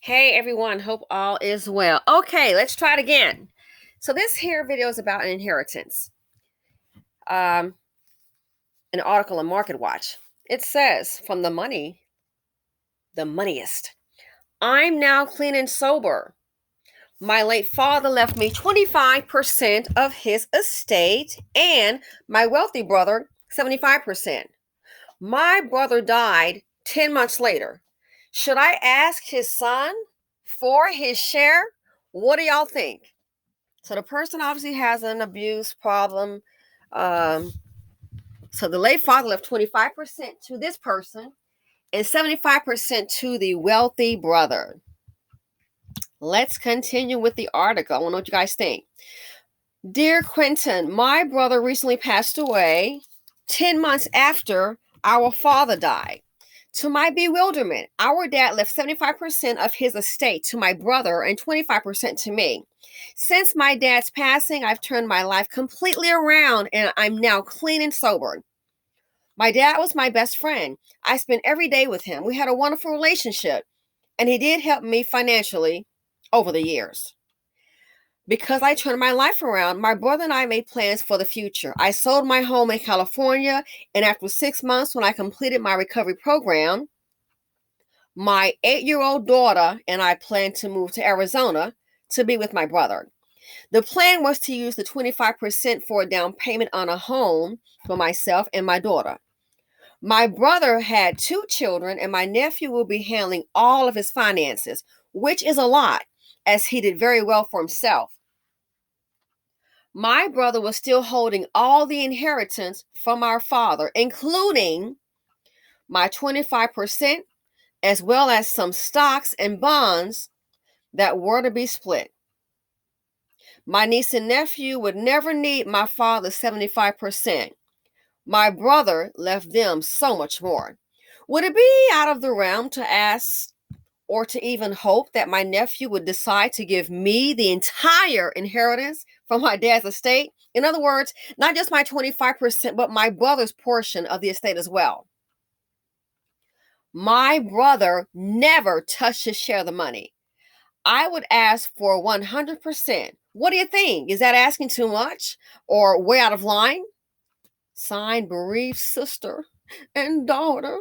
Hey everyone, hope all is well. Okay, let's try it again. So this here video is about an inheritance. Um, an article on Market Watch. It says, from the moneyest. I'm now clean and sober. My late father left me 25% of his estate and my wealthy brother 75%. My brother died 10 months later. Should I ask his son for his share? What do y'all think? So the person obviously has an abuse problem. Um, so the late father left 25% to this person and 75% to the wealthy brother. Let's continue with the article. I want to know what you guys think. Dear Quentin, my brother recently passed away 10 months after our father died. To my bewilderment, our dad left 75% of his estate to my brother and 25% to me. Since my dad's passing, I've turned my life completely around and I'm now clean and sober. My dad was my best friend. I spent every day with him. We had a wonderful relationship, and he did help me financially over the years. Because I turned my life around, my brother and I made plans for the future. I sold my home in California, and after 6 months, when I completed my recovery program, my 8-year-old daughter and I planned to move to Arizona to be with my brother. The plan was to use the 25% for a down payment on a home for myself and my daughter. My brother had 2 children, and my nephew will be handling all of his finances, which is a lot, as he did very well for himself. My brother was still holding all the inheritance from our father, including my 25%, as well as some stocks and bonds that were to be split. My niece and nephew would never need my father's 75%. My brother left them so much more. Would it be out of the realm to ask or to even hope that my nephew would decide to give me the entire inheritance from my dad's estate? In other words, not just my 25%, but my brother's portion of the estate as well. My brother never touched his share of the money. I would ask for 100%. What do you think? Is that asking too much or way out of line? Signed, bereaved sister and daughter.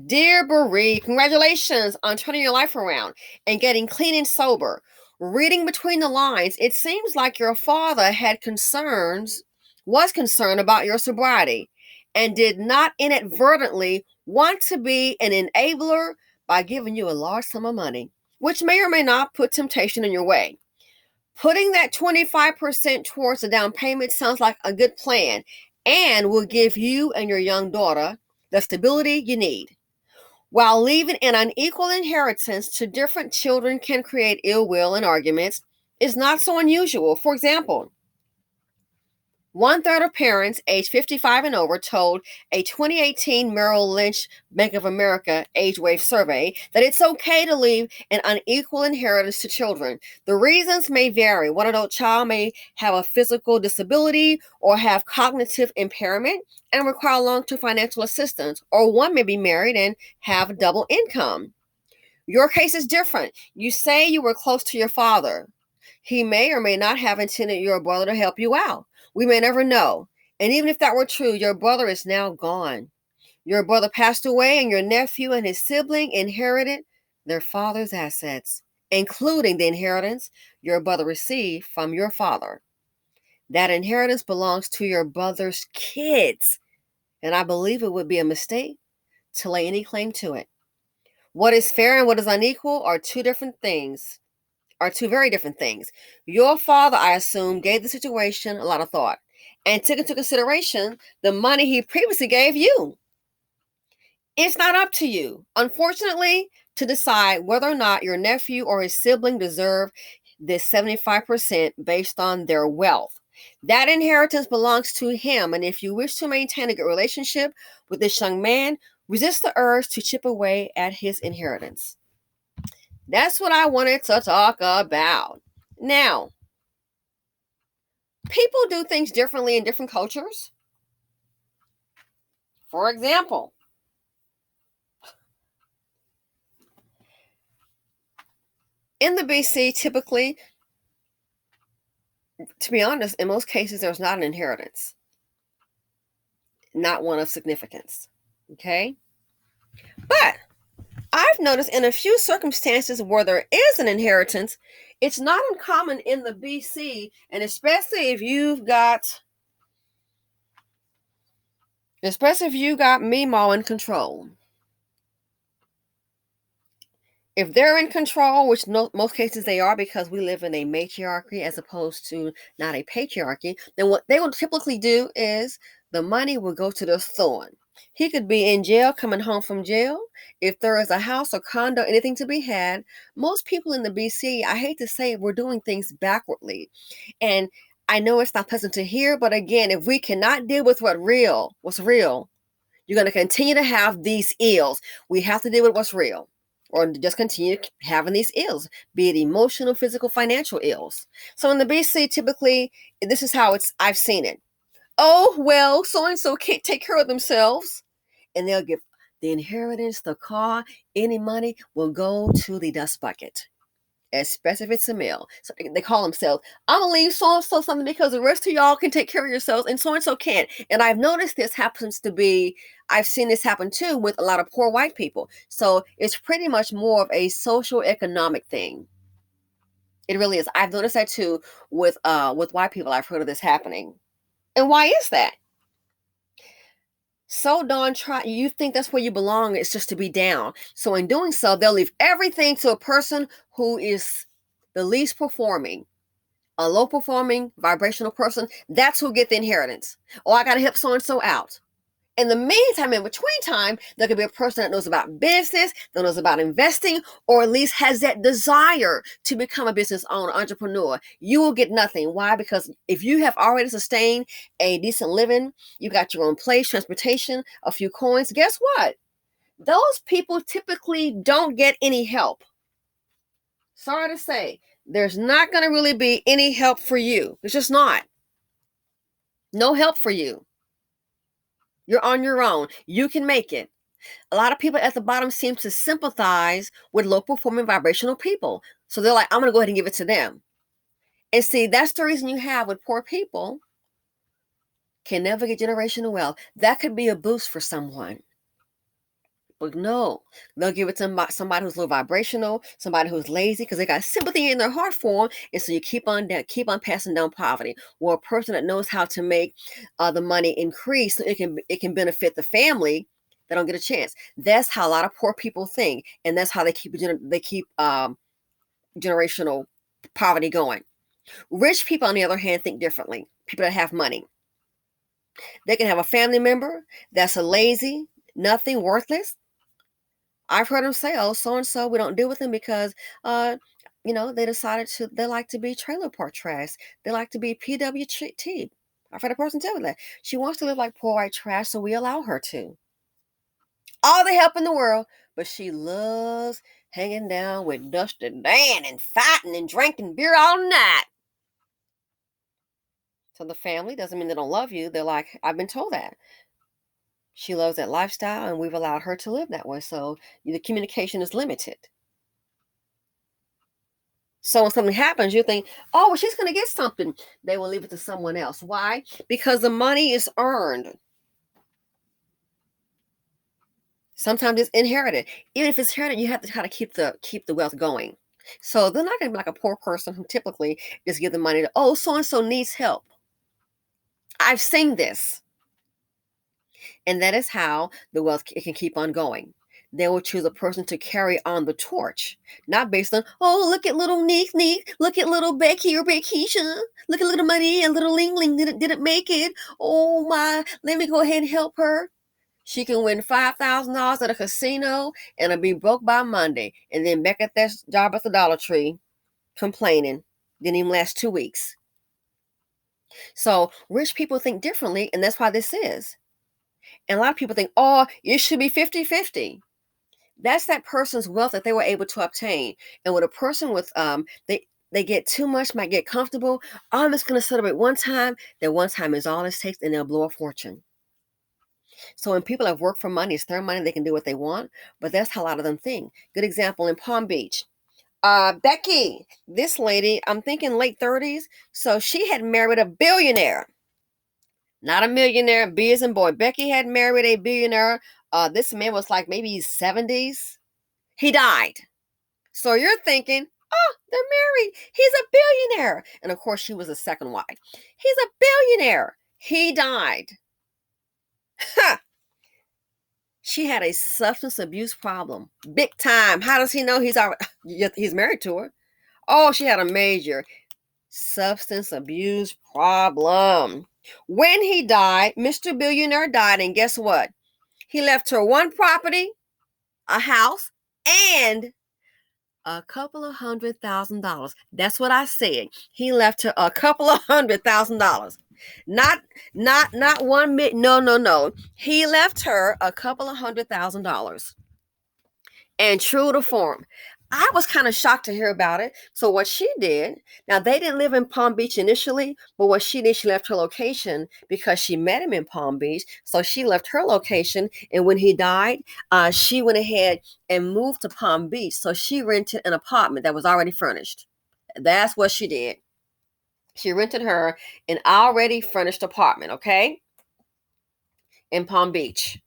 Dear Bereaved, congratulations on turning your life around and getting clean and sober. Reading between the lines, it seems like your father was concerned about your sobriety, and did not inadvertently want to be an enabler by giving you a large sum of money, which may or may not put temptation in your way. Putting that 25% towards the down payment sounds like a good plan and will give you and your young daughter the stability you need. While leaving an unequal inheritance to different children can create ill will and arguments, is not so unusual. For example, 1/3 of parents aged 55 and over told a 2018 Merrill Lynch Bank of America Age Wave survey that it's okay to leave an unequal inheritance to children. The reasons may vary. One adult child may have a physical disability or have cognitive impairment and require long-term financial assistance, or one may be married and have double income. Your case is different. You say you were close to your father. He may or may not have intended your brother to help you out. We may never know. And even if that were true, your brother is now gone. Your brother passed away, and your nephew and his sibling inherited their father's assets, including the inheritance your brother received from your father. That inheritance belongs to your brother's kids, and I believe it would be a mistake to lay any claim to it. What is fair and what is unequal are two very different things. Your father, I assume, gave the situation a lot of thought and took into consideration the money he previously gave you. It's not up to you, unfortunately, to decide whether or not your nephew or his sibling deserve this 75% based on their wealth. That inheritance belongs to him, and if you wish to maintain a good relationship with this young man, resist the urge to chip away at his inheritance. That's what I wanted to talk about. Now, people do things differently in different cultures. For example, In the BC, typically, to be honest, in most cases, there's not an inheritance, not one of significance. Okay? But I've noticed in a few circumstances where there is an inheritance, it's not uncommon in the BC, and especially if you've got Meemaw in control. If they're in control, which most cases they are because we live in a matriarchy as opposed to not a patriarchy, then what they will typically do is the money will go to the son. He could be in jail, coming home from jail. If there is a house or condo, anything to be had, most people in the BC, I hate to say it, we're doing things backwardly. And I know it's not pleasant to hear, but again, if we cannot deal with what's real, you're going to continue to have these ills. We have to deal with what's real, or just continue having these ills, be it emotional, physical, financial ills. So in the BC, typically, this is how I've seen it. Oh, well, so and so can't take care of themselves, and they'll give the inheritance, the car, any money will go to the dust bucket, especially if it's a male. So they call themselves, I'm gonna leave so and so something because the rest of y'all can take care of yourselves and so can't. And I've noticed I've seen this happen too with a lot of poor white people. So it's pretty much more of a social economic thing. It really is. I've noticed that too with white people. I've heard of this happening. And why is that? So you think that's where you belong, it's just to be down. So in doing so, they'll leave everything to a person who is the least performing, a low performing vibrational person. That's who get the inheritance. Oh, I gotta help so and so out. In the meantime, in between time, there could be a person that knows about business, that knows about investing, or at least has that desire to become a business owner, entrepreneur. You will get nothing. Why? Because if you have already sustained a decent living, you got your own place, transportation, a few coins, guess what? Those people typically don't get any help. Sorry to say, there's not going to really be any help for you. It's just not. No help for you. You're on your own. You can make it. A lot of people at the bottom seem to sympathize with low performing vibrational people. So they're like, I'm going to go ahead and give it to them. And see, that's the reason you have with poor people can never get generational wealth. That could be a boost for someone. But no, they'll give it to somebody who's low vibrational, somebody who's lazy because they got sympathy in their heart for them. And so you keep on passing down poverty. Or a person that knows how to make the money increase so it can benefit the family. They don't get a chance. That's how a lot of poor people think, and that's how they keep generational poverty going. Rich people, on the other hand, think differently. People that have money, they can have a family member that's a lazy, nothing, worthless. I've heard them say, "Oh, so and so, we don't deal with them because, they like to be trailer park trash. They like to be PWT." I've heard a person tell me that she wants to live like poor white trash, so we allow her to. All the help in the world, but she loves hanging down with Dusty Dan and fighting and drinking beer all night. So the family doesn't mean they don't love you. They're like, I've been told that. She loves that lifestyle, and we've allowed her to live that way. So the communication is limited. So when something happens, you think, oh, well, she's going to get something. They will leave it to someone else. Why? Because the money is earned. Sometimes it's inherited. Even if it's inherited, you have to kind of keep the wealth going. So they're not going to be like a poor person who typically just give the money to, oh, so and so needs help. I've seen this. And that is how the wealth it can keep on going. They will choose a person to carry on the torch, not based on, oh, look at little Neek, look at little Becky or Beckisha, look at little Maria and little Ling Ling didn't make it. Oh my, let me go ahead and help her. She can win $5,000 at a casino and it'll be broke by Monday, and then back at that job at the Dollar Tree, complaining. Didn't even last 2 weeks. So rich people think differently, and that's why this is. And a lot of people think, oh, it should be 50-50. That's that person's wealth that they were able to obtain. And with a person with they get too much, might get comfortable. Oh, I'm just going to celebrate one time. That one time is all it takes, and they'll blow a fortune. So when people have worked for money, it's their money, they can do what they want. But that's how a lot of them think. Good example in Palm Beach. Becky, this lady, I'm thinking late 30s. So she had married a billionaire, not a millionaire. B as in boy. Becky had married a billionaire. This man was like maybe 70s. He died. So you're thinking, oh, they're married. He's a billionaire. And of course, she was the second wife. He's a billionaire. He died. She had a substance abuse problem. Big time. How does he know he's married to her? Oh, she had a major substance abuse problem. When he died, Mr. Billionaire died, and guess what? He left her one property, a house, and a couple of $100,000. That's what I said. He left her a couple of $100,000. Not 1 million. No, no, no. He left her a couple of $100,000. And true to form, I was kind of shocked to hear about it. So what she did, now they didn't live in Palm Beach initially, but what she did, she left her location because she met him in Palm Beach. So she left her location, and when he died, she went ahead and moved to Palm Beach. So she rented an apartment that was already furnished. That's what she did. She rented her an already furnished apartment, okay, in Palm Beach.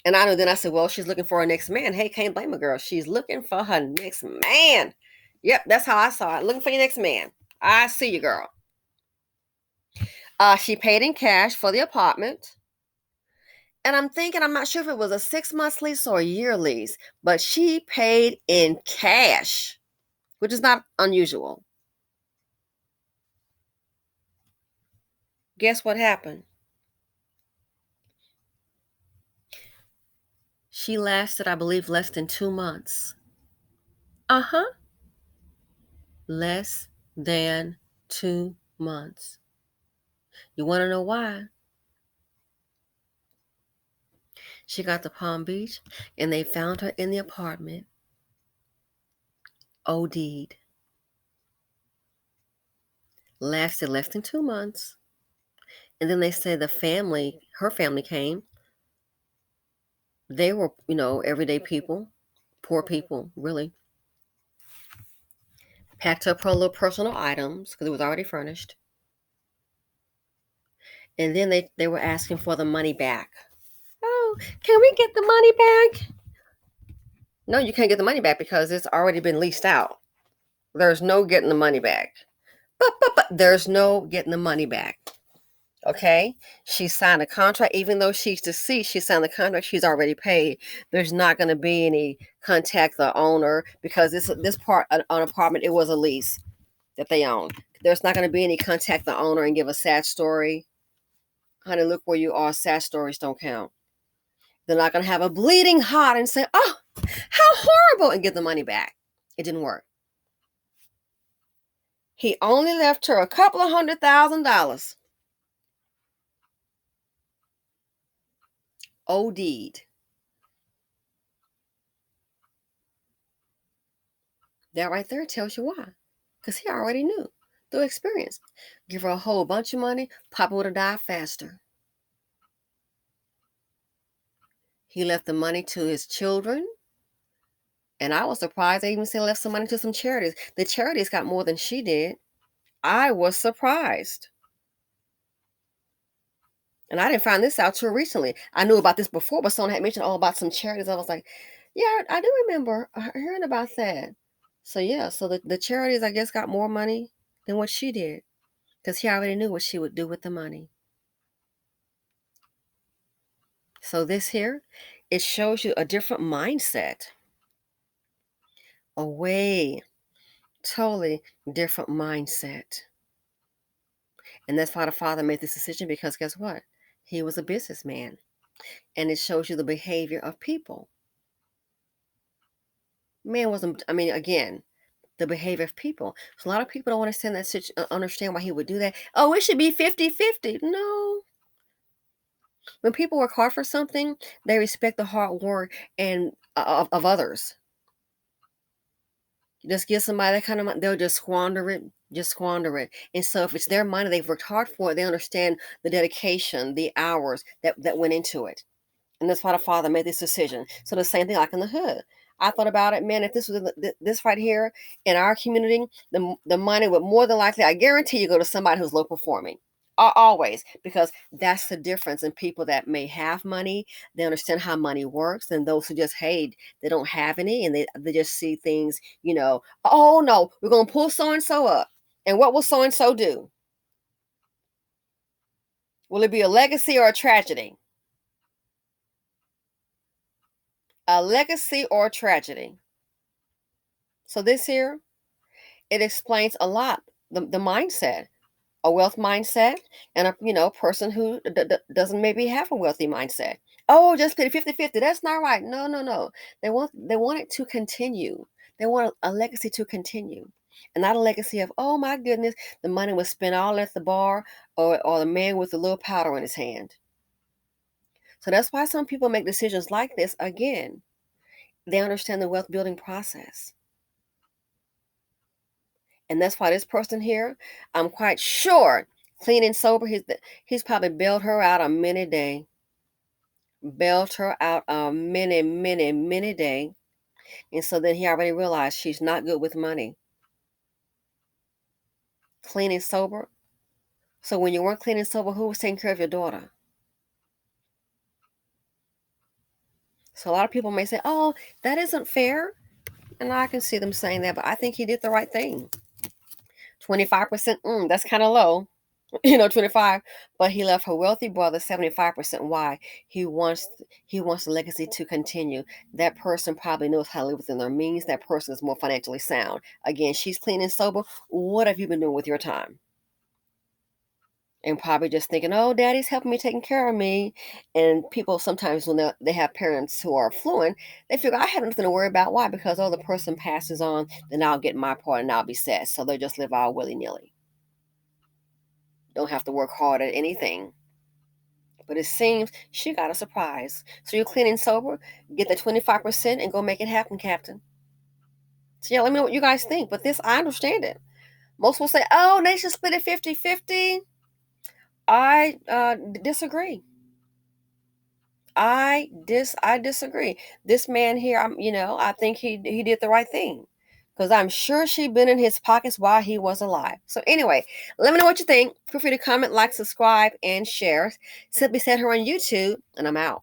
And I knew then I said, well, she's looking for her next man. Hey, can't blame a girl. She's looking for her next man. Yep, that's how I saw it. Looking for your next man. I see you, girl. She paid in cash for the apartment. And I'm thinking, I'm not sure if it was a 6 month lease or a year lease, but she paid in cash, which is not unusual. Guess what happened? She lasted, I believe, less than 2 months. Uh-huh. Less than 2 months. You want to know why? She got to Palm Beach and they found her in the apartment, OD'd. Lasted less than 2 months. And then they say her family came. They were, everyday people, poor people, really. Packed up her little personal items because it was already furnished. And then they were asking for the money back. Oh, can we get the money back? No, you can't get the money back because it's already been leased out. There's no getting the money back. But there's no getting the money back. Okay? She signed a contract. Even though she's deceased, she signed the contract. She's already paid. There's not going to be any contact the owner because this part an apartment, it was a lease that they owned. There's not going to be any contact the owner and give a sad story. Honey, look where you are. Sad stories don't count. They're not going to have a bleeding heart and say, oh, how horrible, and get the money back. It didn't work. He only left her a couple of $100,000. OD'd. That right there tells you why. Because he already knew through experience. Give her a whole bunch of money, Papa would have died faster. He left the money to his children. And I was surprised they even said left some money to some charities. The charities got more than she did. I was surprised. And I didn't find this out till recently. I knew about this before, but someone had mentioned all about some charities. I was like, yeah, I do remember hearing about that. So yeah, so the charities, I guess, got more money than what she did. Because he already knew what she would do with the money. So this here, it shows you a different mindset. A way, totally different mindset. And that's why the father made this decision because guess what? He was a businessman. And it shows you the behavior of people. Man wasn't, again, the behavior of people. So a lot of people don't understand why he would do that. Oh, it should be 50-50. No. When people work hard for something, they respect the hard work and of others. Just give somebody that kind of money, they'll just squander it. And so if it's their money, they've worked hard for it, they understand the dedication, the hours that went into it. And that's why the father made this decision. So the same thing like in the hood. I thought about it, man. If this was this right here in our community, the money would more than likely, I guarantee you, go to somebody who's low performing. Always, because that's the difference in people that may have money. They understand how money works, and those who just hate, they don't have any, and they just see things. Oh no, we're gonna pull so and so up, and what will so and so do? Will it be a legacy or a tragedy? A legacy or a tragedy. So this here, it explains a lot. The mindset, a wealth mindset, and a person who doesn't maybe have a wealthy mindset. Oh, just pay 50-50. That's not right. No, no, no. They want it to continue. They want a legacy to continue. And not a legacy of, oh my goodness, the money was spent all at the bar, or the man with a little powder in his hand. So that's why some people make decisions like this. Again, they understand the wealth building process. And that's why this person here, I'm quite sure, clean and sober, he's probably bailed her out a many day. Bailed her out a many, many, many day. And so then he already realized she's not good with money. Clean and sober. So when you weren't clean and sober, who was taking care of your daughter? So a lot of people may say, oh, that isn't fair. And I can see them saying that, but I think he did the right thing. 25%, that's kind of low. 25, but he left her wealthy brother 75%. Why? He wants the legacy to continue. That person probably knows how to live within their means. That person is more financially sound. Again, she's clean and sober. What have you been doing with your time? And probably just thinking, oh, daddy's helping me, taking care of me. And people sometimes, when they have parents who are affluent, they figure, I have nothing to worry about. Why? Because, oh, the person passes on, then I'll get my part and I'll be set. So they just live all willy-nilly. Don't have to work hard at anything. But it seems she got a surprise. So you're clean and sober, get the 25% and go make it happen, Captain. So yeah, let me know what you guys think. But this, I understand it. Most will say, oh, they should split it 50-50. I disagree. I disagree. This man here, I think he did the right thing. Because I'm sure she'd been in his pockets while he was alive. So anyway, let me know what you think. Feel free to comment, like, subscribe, and share. Simply Said her on YouTube, and I'm out.